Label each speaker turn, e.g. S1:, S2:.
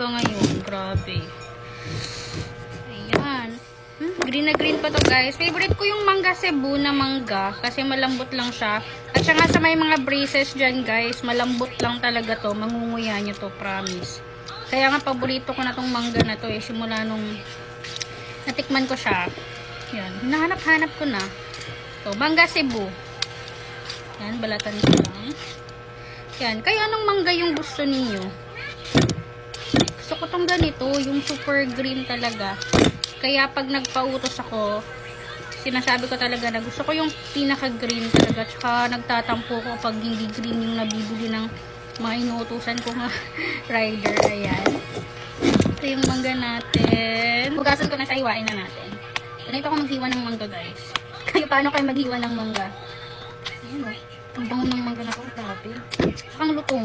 S1: mangga ngayon. Grabe. Ayan. Green na green pa to guys. Favorite ko yung mangga Cebu na mangga kasi malambot lang siya. At saka sa may mga braces dyan guys, malambot lang talaga to. Mangunguya nyo to, promise. Kaya nga paborito ko na tong mangga na to simula nung natikman ko siya. Yan, hinahanap-hanap ko na. So, mangga Cebu. Yan, balatan ko lang. Yan, kaya anong mangga yung gusto niyo? Gusto ko tong ganito, yung super green talaga. Kaya pag nagpautos ako, sinasabi ko talaga na gusto ko yung pinaka-green talaga. Tsaka nagtatampo ko pag hindi green yung nabibili ng mga inuutusan ko nga rider. Ayan. Ito yung mangga natin. Hugasan ko na siya, hiwain na natin. Ganito ako maghiwa ng mangga guys. Kaya paano kayo maghiwa ng mangga? Ayan o. Ang bango ng mangga na ito. Grabe. Tsaka ang lutong.